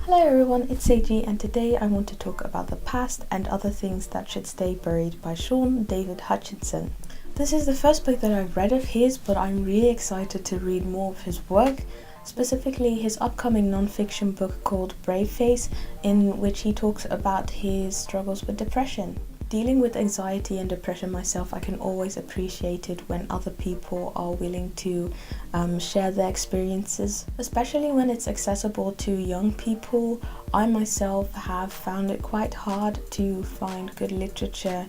Hello everyone, it's Seji and today I want to talk about The Past and Other Things That Should Stay Buried by Sean David Hutchinson. This is the first book that I've read of his, but I'm really excited to read more of his work, specifically his upcoming non-fiction book called Brave Face, in which he talks about his struggles with depression. Dealing with anxiety and depression myself, I can always appreciate it when other people are willing to share their experiences, especially when it's accessible to young people. I myself have found it quite hard to find good literature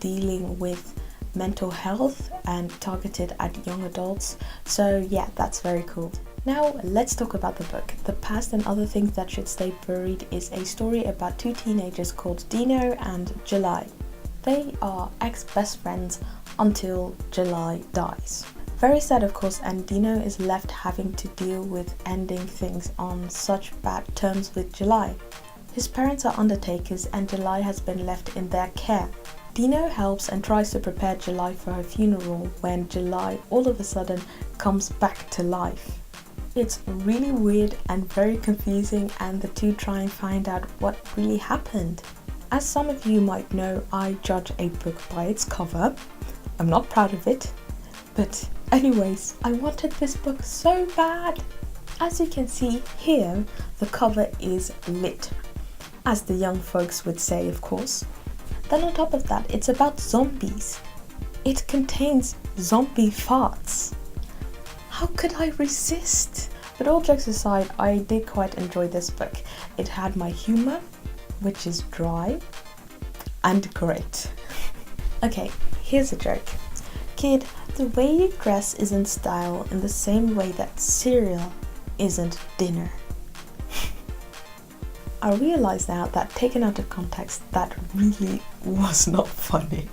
dealing with mental health and targeted at young adults, so yeah, that's very cool. Now let's talk about the book. The Past and Other Things That Should Stay Buried is a story about two teenagers called Dino and July. They are ex-best friends until July dies. Very sad of course, and Dino is left having to deal with ending things on such bad terms with July. His parents are undertakers and July has been left in their care. Dino helps and tries to prepare July for her funeral when July all of a sudden comes back to life. It's really weird and very confusing, and the two try and find out what really happened. As some of you might know, I judge a book by its cover. I'm not proud of it, but anyways, I wanted this book so bad. As you can see here, the cover is lit, as the young folks would say, of course. Then on top of that, it's about zombies. It contains zombie farts. How could I resist? But all jokes aside, I did quite enjoy this book. It had my humour, which is dry and great. Okay, here's a joke. Kid, the way you dress isn't style in the same way that cereal isn't dinner. I realise now that taken out of context, that really was not funny.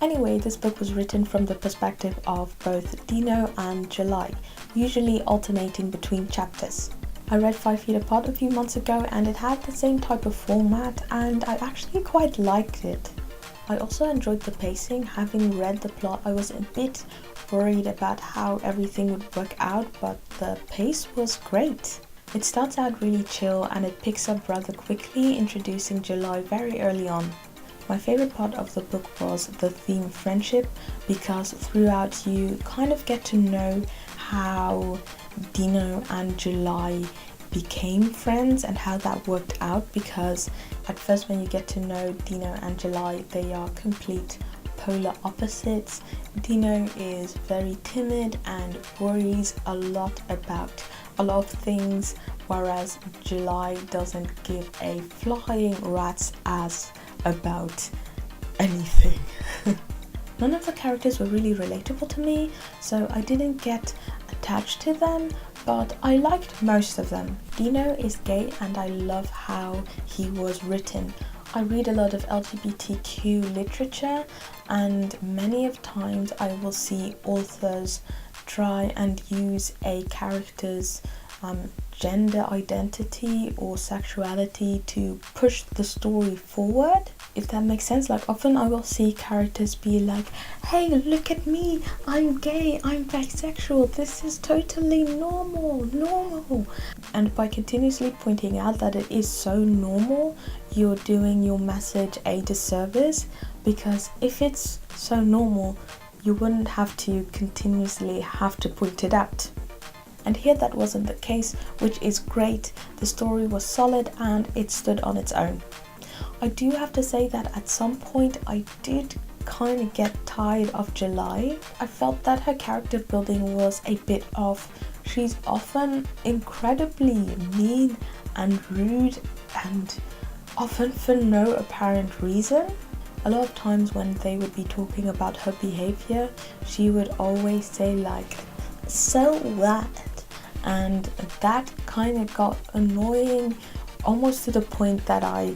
Anyway, this book was written from the perspective of both Dino and July, usually alternating between chapters. I read 5 Feet Apart a few months ago and it had the same type of format and I actually quite liked it. I also enjoyed the pacing. Having read the plot, I was a bit worried about how everything would work out, but the pace was great. It starts out really chill and it picks up rather quickly, introducing July very early on. My favourite part of the book was the theme friendship, because throughout you kind of get to know how Dino and July became friends and how that worked out, because at first when you get to know Dino and July, they are complete polar opposites. Dino is very timid and worries a lot about a lot of things, whereas July doesn't give a flying rat's ass about anything. None of the characters were really relatable to me, so I didn't get attached to them, but I liked most of them. Dino is gay and I love how he was written. I read a lot of LGBTQ literature and many of times I will see authors try and use a character's gender identity or sexuality to push the story forward, if that makes sense. Like often I will see characters be like, hey, look at me, I'm gay, I'm bisexual, this is totally normal. And by continuously pointing out that it is so normal, you're doing your message a disservice, because if it's so normal, you wouldn't have to continuously have to point it out. And here that wasn't the case, which is great. The story was solid and it stood on its own. I do have to say that at some point I did kind of get tired of July. I felt that her character building was a bit off. She's often incredibly mean and rude, and often for no apparent reason. A lot of times when they would be talking about her behavior, she would always say like, so what? And that kind of got annoying, almost to the point that I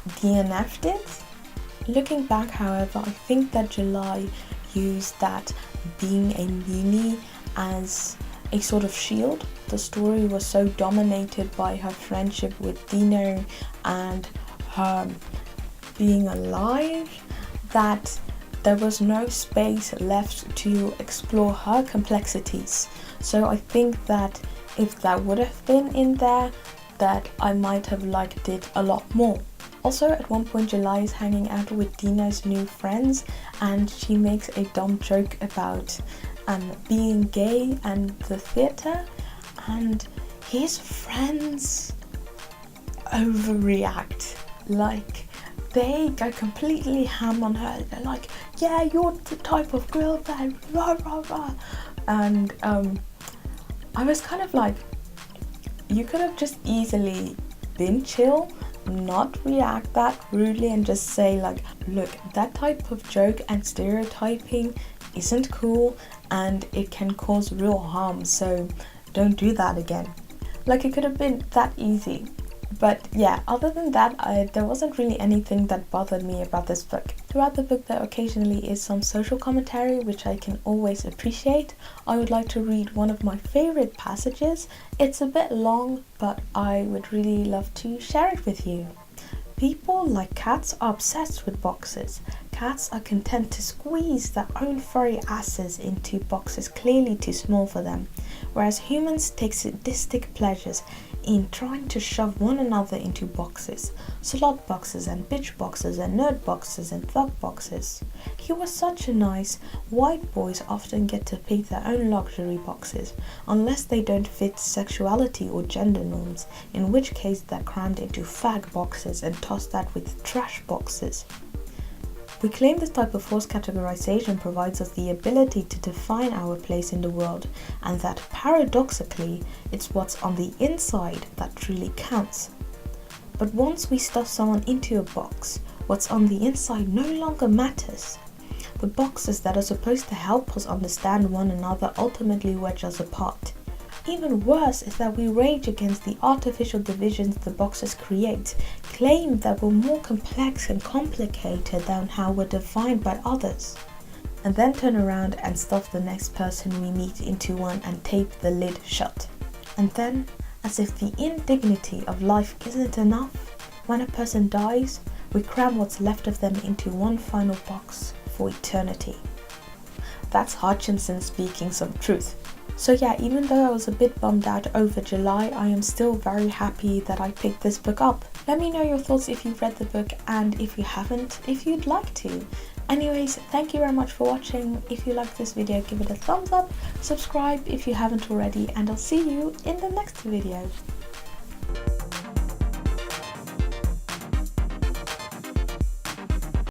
DNF'd it. Looking back, however, I think that July used that being a meanie as a sort of shield. The story was so dominated by her friendship with Dino and her being alive that there was no space left to explore her complexities. So I think that if that would have been in there, that I might have liked it a lot more. Also, at one point July is hanging out with Dino's new friends, and she makes a dumb joke about being gay and the theatre, and his friends overreact. Like, they go completely ham on her. They're like, yeah, you're the type of girl that rah rah rah. And I was kind of like, you could have just easily been chill, not react that rudely, and just say like, look, that type of joke and stereotyping isn't cool and it can cause real harm, so don't do that again. Like, it could have been that easy. But yeah, other than that, there wasn't really anything that bothered me about this book. Throughout the book there occasionally is some social commentary, which I can always appreciate. I would like to read one of my favorite passages. It's a bit long, but I would really love to share it with you. People, like cats, are obsessed with boxes. Cats are content to squeeze their own furry asses into boxes clearly too small for them, whereas humans take sadistic pleasures in trying to shove one another into boxes. Slot boxes and bitch boxes and nerd boxes and thug boxes. He was such a nice. White boys often get to pick their own luxury boxes, unless they don't fit sexuality or gender norms, in which case they're crammed into fag boxes and tossed out with trash boxes. We claim this type of forced categorization provides us the ability to define our place in the world, and that paradoxically, it's what's on the inside that truly counts. But once we stuff someone into a box, what's on the inside no longer matters. The boxes that are supposed to help us understand one another ultimately wedge us apart. Even worse is that we rage against the artificial divisions the boxes create, claim that we're more complex and complicated than how we're defined by others, and then turn around and stuff the next person we meet into one and tape the lid shut. And then, as if the indignity of life isn't enough, when a person dies, we cram what's left of them into one final box for eternity. That's Hutchinson speaking some truth. So yeah, even though I was a bit bummed out over July, I am still very happy that I picked this book up. Let me know your thoughts if you've read the book, and if you haven't, if you'd like to. Anyways, thank you very much for watching. If you liked this video, give it a thumbs up, subscribe if you haven't already, and I'll see you in the next video.